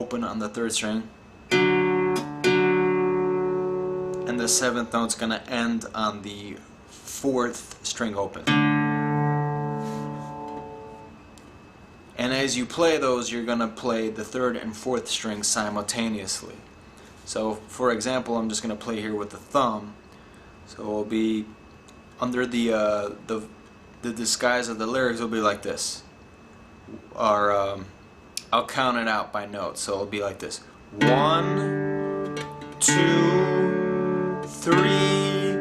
open on the 3rd string, and the 7th note's going to end on the 4th string open. And as you play those, you're going to play the 3rd and 4th strings simultaneously. So for example, I'm just going to play here with the thumb. So it'll be under the disguise of the lyrics, it'll be like this. Or I'll count it out by notes. So it'll be like this: 1, 2, 3,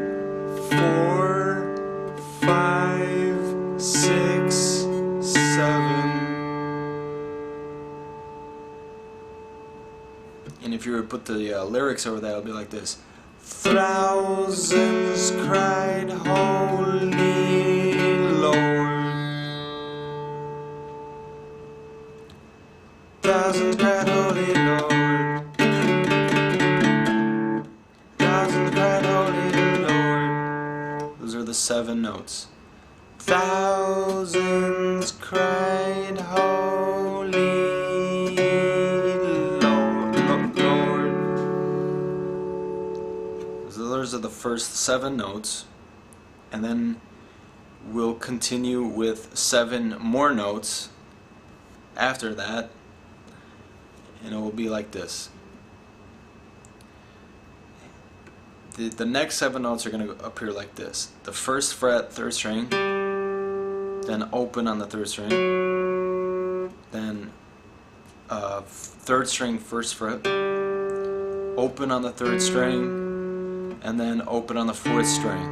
4, 5, 6, 7. And if you were to put the lyrics over that, it'll be like this: thousands cried, Holy Lord. Thousands cried, Holy Lord. Thousands cried, Holy Lord. Those are the 7 notes. Thousands cried, Holy Lord. Those are the first 7 notes, and then we'll continue with 7 more notes after that, and it will be like this. The next 7 notes are going to appear like this: the 1st fret, 3rd string, then open on the 3rd string, then 3rd string, 1st fret, open on the 3rd string, and then open on the 4th string,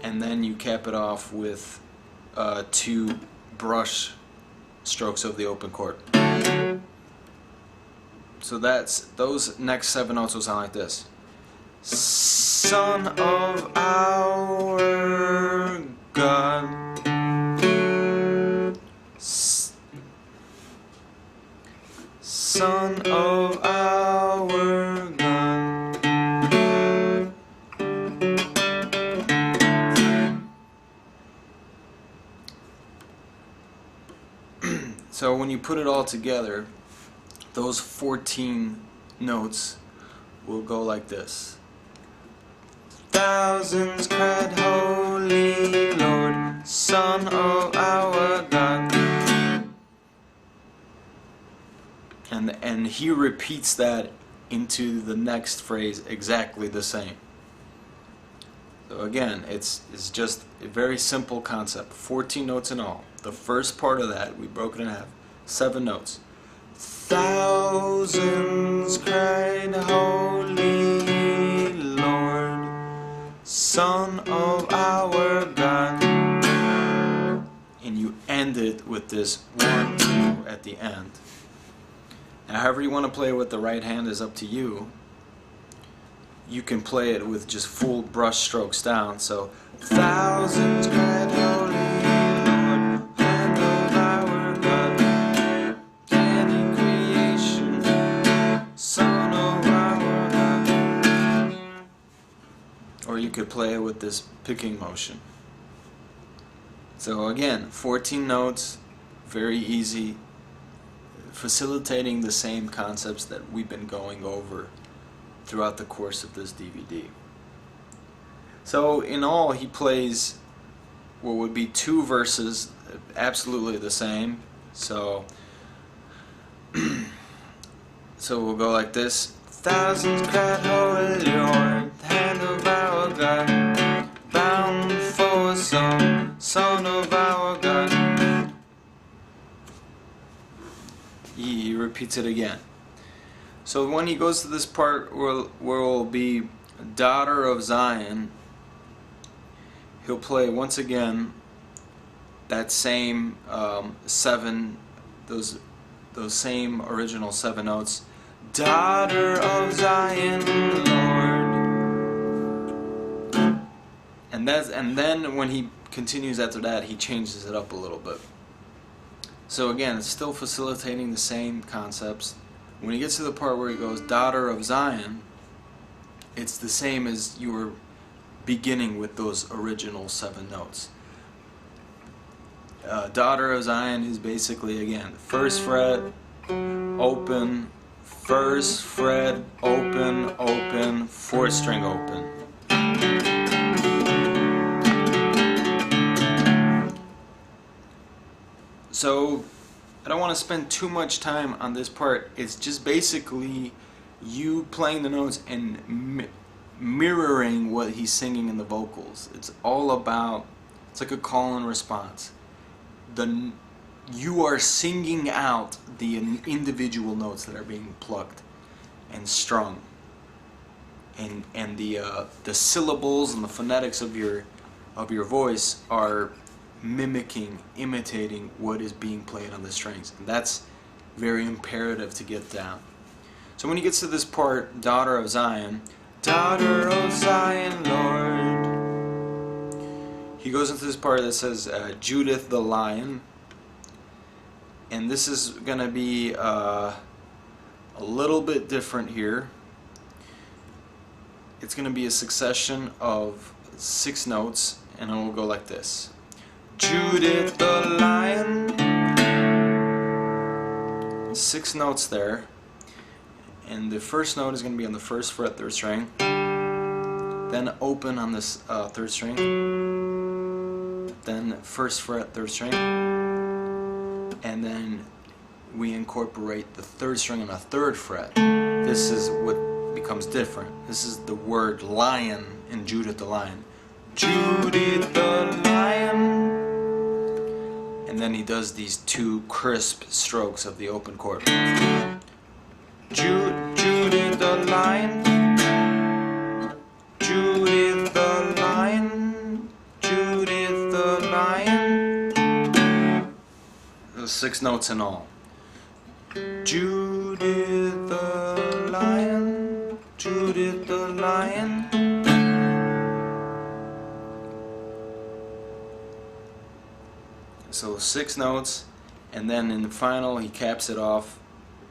and then you cap it off with 2 brush strokes of the open chord. So those next 7 notes will sound like this: Son of our God, Son of our God. So when you put it all together, those 14 notes will go like this: thousands cried, Holy Lord, Son of our God. And he repeats that into the next phrase exactly the same. So again, it's just a very simple concept. 14 notes in all. The first part of that, we broke it in half. 7 notes. Thousands cried, Holy Lord, Son of our God. And you end it with this 1, 2 at the end. Now, however you want to play it with the right hand is up to you. You can play it with just full brush strokes down. So, thousands cried, Holy Lord, hand of our God, God in creation, Son of our God. Or you could play it with this picking motion. So again, 14 notes, very easy, facilitating the same concepts that we've been going over throughout the course of this DVD. So in all, he plays what would be 2 verses, absolutely the same. So we'll go like this: thousands cried, Holy Lord, hand of our God, bound for a song, Son of our God. He repeats it again. So when he goes to this part where it will be Daughter of Zion, he'll play once again that same 7, those same original 7 notes. Daughter of Zion, Lord. And then when he continues after that, he changes it up a little bit. So again, it's still facilitating the same concepts. When he gets to the part where he goes, Daughter of Zion, it's the same as you were beginning with those original 7 notes. Daughter of Zion is basically, again, the 1st fret, open, first fret, open, open, fourth string open. So I don't want to spend too much time on this part. It's just basically you playing the notes and mirroring what he's singing in the vocals. It's all about, it's like a call and response. You are singing out the individual notes that are being plucked and strung, and the syllables and the phonetics of your voice are mimicking, imitating what is being played on the strings, and that's very imperative to get down. So when he gets to this part, daughter of Zion, Lord, he goes into this part that says Judith the lion, and this is going to be a little bit different here. It's going to be a succession of 6 notes, and it will go like this. Judith the lion. 6 notes there, and the first note is going to be on the 1st fret, 3rd string, then open on this 3rd string, then 1st fret, 3rd string, and then we incorporate the 3rd string on a 3rd fret. This is what becomes different. This is the word lion in Judith the lion. Judith the lion. And then he does these 2 crisp strokes of the open chord. Judith the lion, Judith the lion, Judith the lion. There's 6 notes in all. Judith the lion, Judith the lion. So 6 notes, and then in the final he caps it off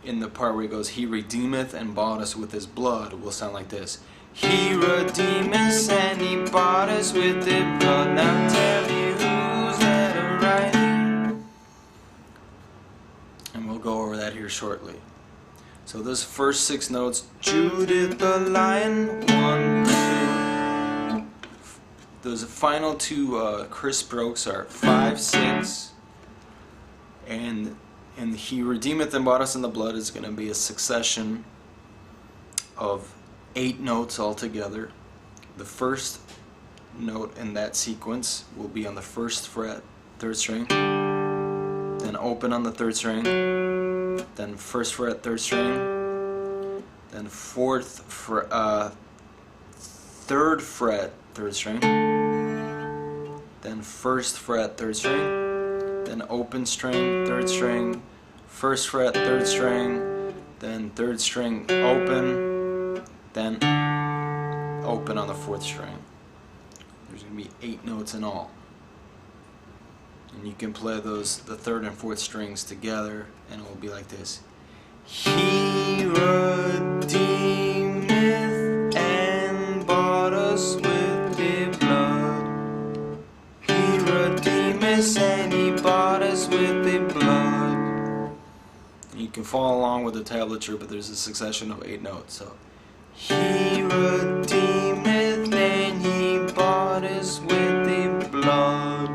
in the part where he goes, He redeemeth and bought us with His blood. It will sound like this. He redeemeth and He bought us with His blood. Now tell me who's that right? And we'll go over that here shortly. So those first 6 notes, Judith the lion, 1, 2. Those final 2 crisp strokes are 5, 6, and He redeemeth and bought us in the blood is going to be a succession of 8 notes altogether. The first note in that sequence will be on the 1st fret, 3rd string, then open on the 3rd string, then 1st fret, 3rd string, then 3rd fret, 3rd string, then 1st fret, 3rd string, then open string, 3rd string, 1st fret, 3rd string, then 3rd string open, then open on the 4th string. There's going to be 8 notes in all. And you can play those, the 3rd and 4th strings together, and it will be like this. He redeemeth and bought us with His blood. He redeemeth and He bought us with His blood. You can follow along with the tablature, but there's a succession of 8 notes. So, He redeemeth and He bought us with His blood.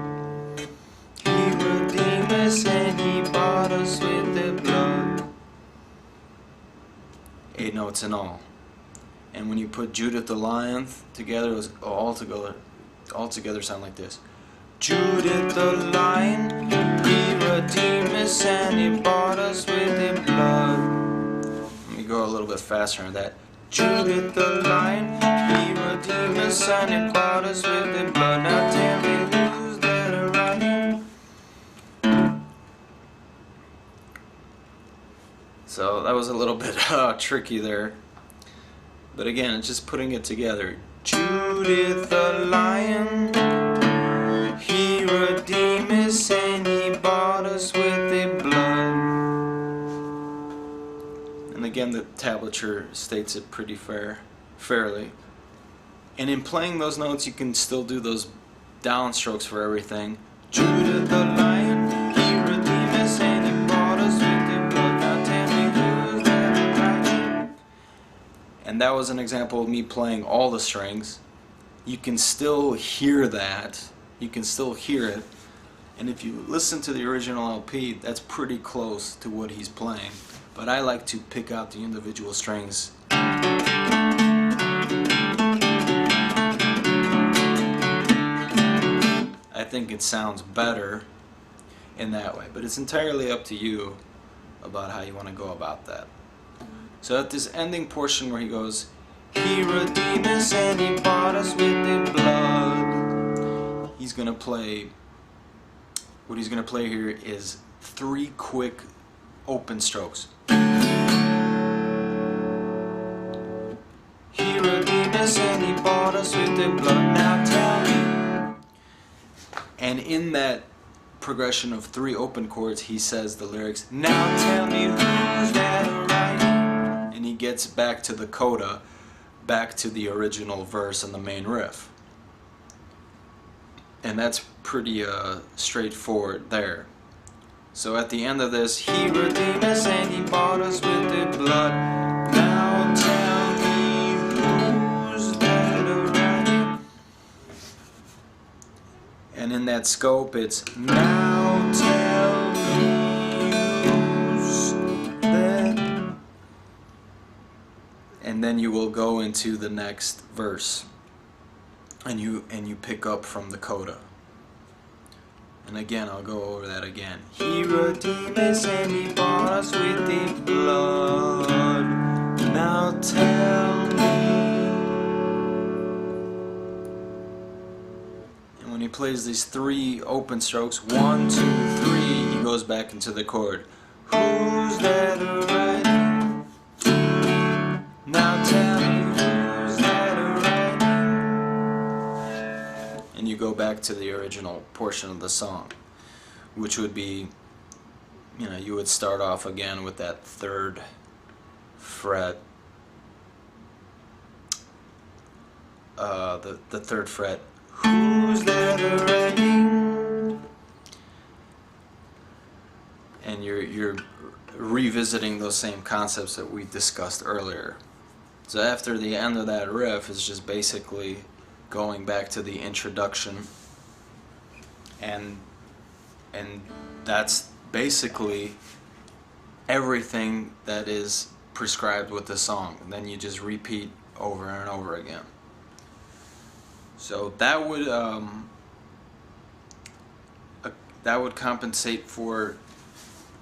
He redeemeth and He bought us with His blood. 8 notes in all. And when you put Judith the lion together, it all together sound like this. Judith the lion, He redeemeth and He bought us with His blood. Let me go a little bit faster on that. Judith the lion, He redeemeth and He bought us with His blood. Now tell me who's that right? So that was a little bit tricky there. But again, it's just putting it together. Judith the lion, He redeemeth and He bought us with His blood. And again, the tablature states it pretty fairly. And in playing those notes, you can still do those downstrokes for everything. Judith the lion, He redeemeth and He bought us with His blood. Now And that was an example of me playing all the strings. You can still hear that. You can still hear it. And if you listen to the original LP, that's pretty close to what he's playing. But I like to pick out the individual strings. I think it sounds better in that way. But it's entirely up to you about how you want to go about that. So at this ending portion where he goes, He redeemed us and He bought us with His blood. He's going to play, what he's going to play here is 3 quick open strokes. He redeemed us and He bought us with His blood. Now tell me. And in that progression of 3 open chords, he says the lyrics, Now tell me who's that right? And he gets back to the coda, back to the original verse and the main riff. And that's pretty straightforward there. So at the end of this, He redeemed us and He bought us with His blood. Now tell me who's that right? And in that scope, it's now tell me who's that. And then you will go into the next verse, and you pick up from the coda. And again, I'll go over that again. He redeemed us and He bought us with His blood. Now tell me. And when he plays these 3 open strokes, 1, 2, 3, he goes back into the chord. Who's that right? Now tell me who's that right? And you go back to the original portion of the song, which would be, you would start off again with that 3rd fret, the 3rd fret. Who's that right? And you're revisiting those same concepts that we discussed earlier. So after the end of that riff is just basically going back to the introduction, and that's basically everything that is prescribed with the song, and then you just repeat over and over again. So that would compensate for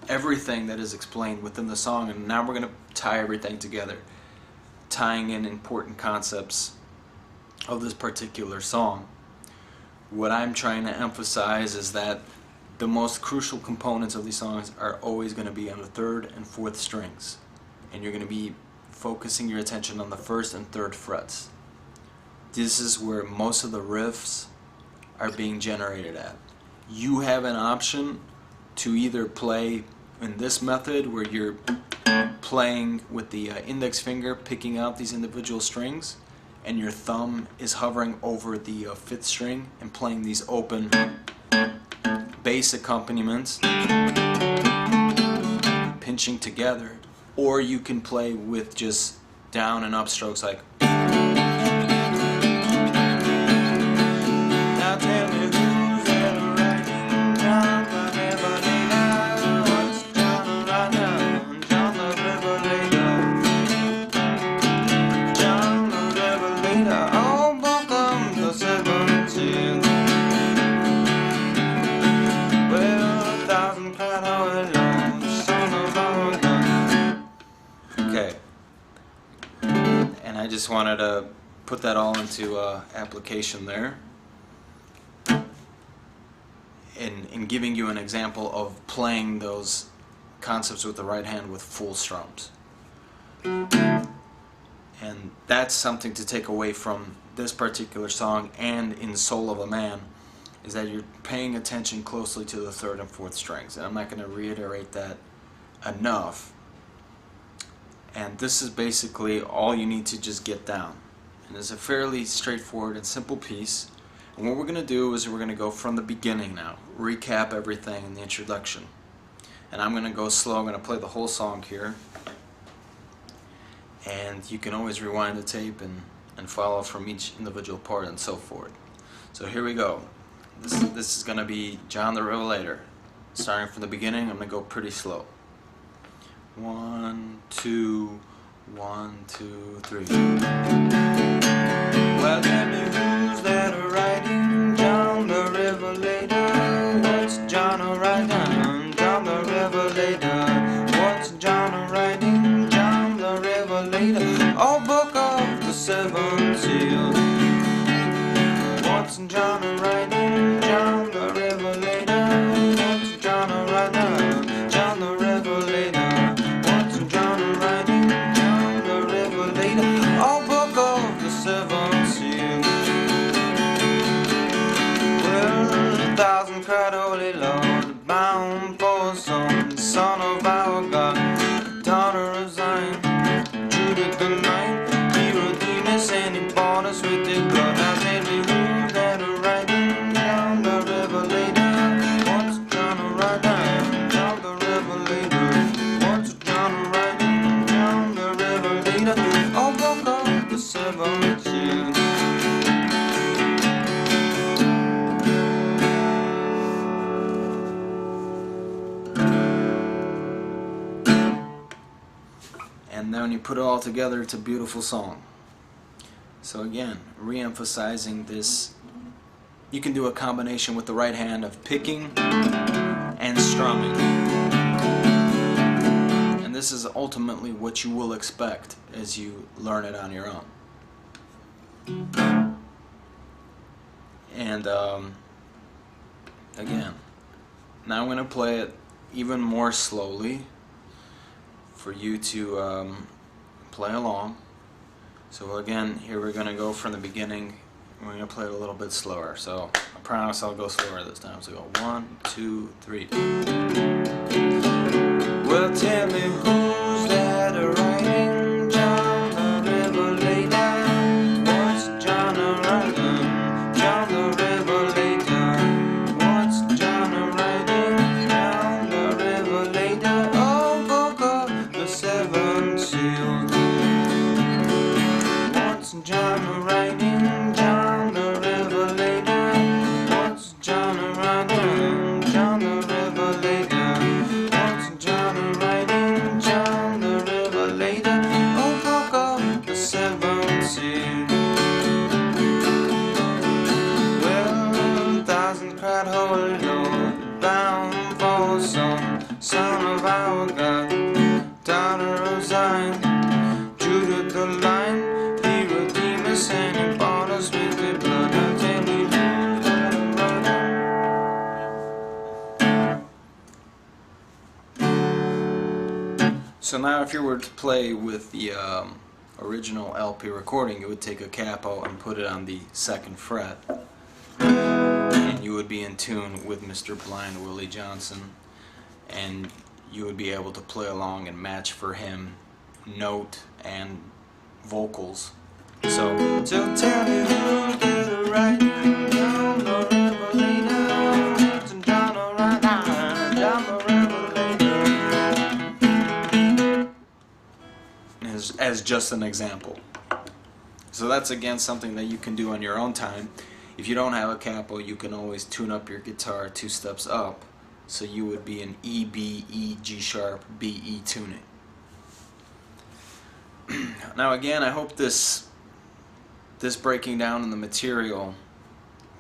everything that is explained within the song. And now we're going to tie everything together, tying in important concepts of this particular song. What I'm trying to emphasize is that the most crucial components of these songs are always going to be on the 3rd and 4th strings, and you're going to be focusing your attention on the 1st and 3rd frets. This is where most of the riffs are being generated at. You have an option to either play in this method where you're playing with the index finger, picking out these individual strings, and your thumb is hovering over the 5th string and playing these open bass accompaniments, pinching together. Or you can play with just down and up strokes like. Now tell me who's that right? John the Revelator, John the Revelator, John the Revelator, oh, welcome the 17th. Well, 1,000 cried all alone, son of our gun. Okay. And I just wanted to put that all into application there. In giving you an example of playing those concepts with the right hand with full strums. And that's something to take away from this particular song and in Soul of a Man, is that you're paying attention closely to the 3rd and 4th strings. And I'm not going to reiterate that enough. And this is basically all you need to just get down. And it's a fairly straightforward and simple piece. And what we're going to do is we're going to go from the beginning now, recap everything in the introduction. And I'm going to go slow. I'm going to play the whole song here. and you can always rewind the tape and follow from each individual part and so forth. So here we go. This is going to be John the Revelator. Starting from the beginning, I'm going to go pretty slow. 1, 2, 1, 2, 3. Well, tell me who's that writing John the Revelator? What's John writing? John the Revelator. What's John writing? John the Revelator. Oh, book of the seven seals. What's John writing? John the Revelator. What's John writing? John the Revelator. What's John writing? John the Revelator. Oh, book of the seven seals. Well, 1,000 cried, Holy Lord, bound for some son of our God, daughter of Zion, Judah the Lion, he redeemed us and he bought us with his blood. Now tell me who's that writing John the Revelator? What's John writing? John the Revelator. What's John writing? John the Revelator. Oh, book of the seven seals. And then when you put it all together, it's a beautiful song. So again, re-emphasizing this, you can do a combination with the right hand of picking and strumming. And this is ultimately what you will expect as you learn it on your own. And again, now I'm going to play it even more slowly for you to play along. So again, here we're going to go from the beginning. We're going to play it a little bit slower. So I promise I'll go slower this time. So go 1, 2, 3. Well, tell me who's that writing John the Revelator? What's John writing? John the Revelator. What's John writing? John the Revelator. Oh, book of the seven seals. What's John writing? John the Revelator. What's John writing? John the Revelator. What's John writing? John the Revelator. Oh, book of the seven seals. Well, 1,000 cried, Holy Lord, bound for some son of our God, daughter of Zion, Judah the Lion. And he bought us with the blood. Now tell me who's that writing? So now if you were to play with the original LP recording, you would take a capo and put it on the 2nd fret, and you would be in tune with Mr. Blind Willie Johnson, and you would be able to play along and match for him note and vocals. So tell me who's that writing John the Revelator? What's John writing? John the Revelator. As just an example. So that's again something that you can do on your own time. If you don't have a capo, you can always tune up your guitar 2 steps up, so you would be in E, B, E, G sharp, B, E tuning. Now again, I hope this breaking down in the material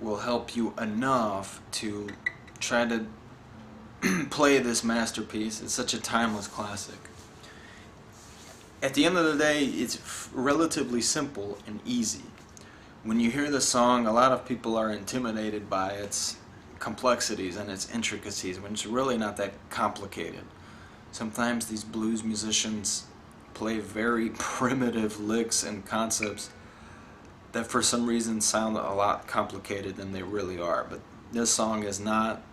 will help you enough to try to play this masterpiece. It's such a timeless classic. At the end of the day, it's relatively simple and easy. When you hear the song, a lot of people are intimidated by its complexities and its intricacies, when it's really not that complicated. Sometimes these blues musicians play very primitive licks and concepts that for some reason sound a lot complicated than they really are, but this song is not.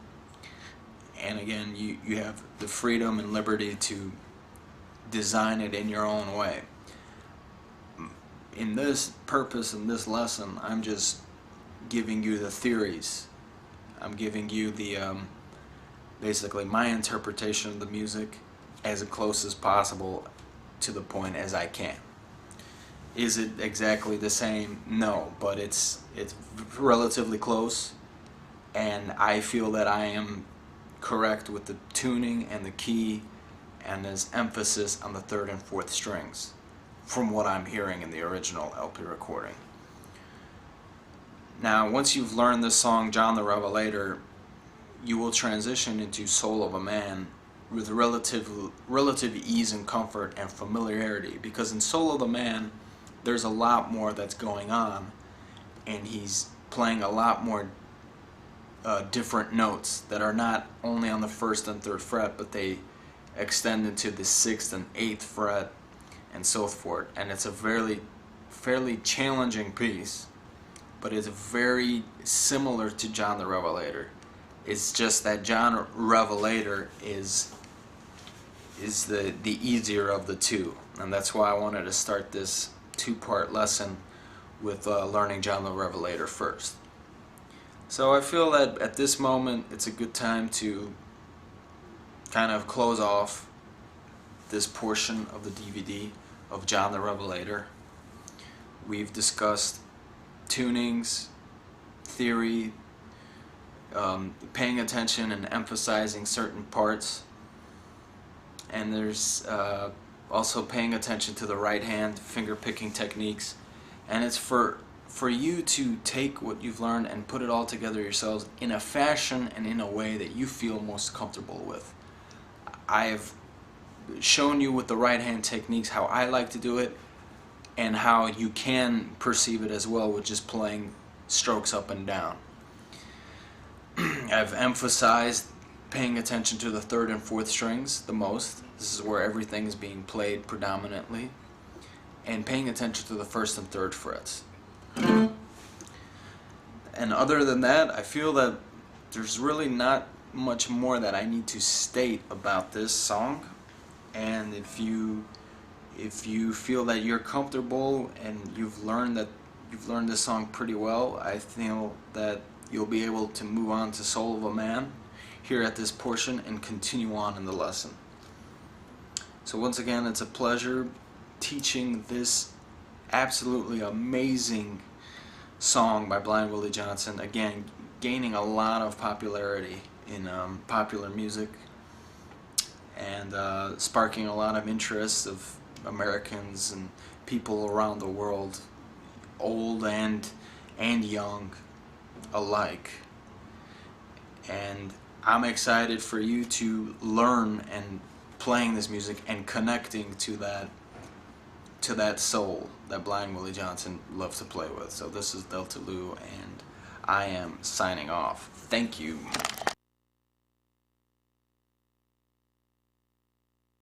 And again, you have the freedom and liberty to design it in your own way. In this purpose, in this lesson, I'm just giving you the theories. I'm giving you the basically my interpretation of the music as close as possible to the point as I can. Is it exactly the same? No, but it's relatively close, and I feel that I am correct with the tuning and the key, and there's emphasis on the third and fourth strings from what I'm hearing in the original LP recording. Now, once you've learned this song, John the Revelator, you will transition into Soul of a Man with relative ease and comfort and familiarity, because in Soul of the Man there's a lot more that's going on, and he's playing a lot more different notes that are not only on the 1st and 3rd fret, but they extend into the 6th and 8th fret and so forth. And it's a fairly challenging piece, but it's very similar to John the Revelator. It's just that John Revelator is the easier of the two, and that's why I wanted to start this 2-part lesson with learning John the Revelator first. So I feel that at this moment it's a good time to kind of close off this portion of the DVD of John the Revelator. We've discussed tunings, theory, paying attention and emphasizing certain parts, and there's also paying attention to the right hand finger picking techniques, and it's for you to take what you've learned and put it all together yourselves in a fashion and in a way that you feel most comfortable with. I have shown you with the right hand techniques how I like to do it, and how you can perceive it as well with just playing strokes up and down. I've emphasized paying attention to the 3rd and 4th strings the most. This is where everything is being played predominantly, and paying attention to the 1st and 3rd frets. And other than that, I feel that there's really not much more that I need to state about this song. And if you feel that you're comfortable and you've learned this song pretty well, I feel that you'll be able to move on to Soul of a Man here at this portion and continue on in the lesson. So once again, it's a pleasure teaching this absolutely amazing song by Blind Willie Johnson. Again, gaining a lot of popularity in popular music, and sparking a lot of interest of Americans and people around the world, old and young alike. And I'm excited for you to learn and playing this music and connecting to that soul that Blind Willie Johnson loves to play with. So this is Delta Lou, and I am signing off. Thank you.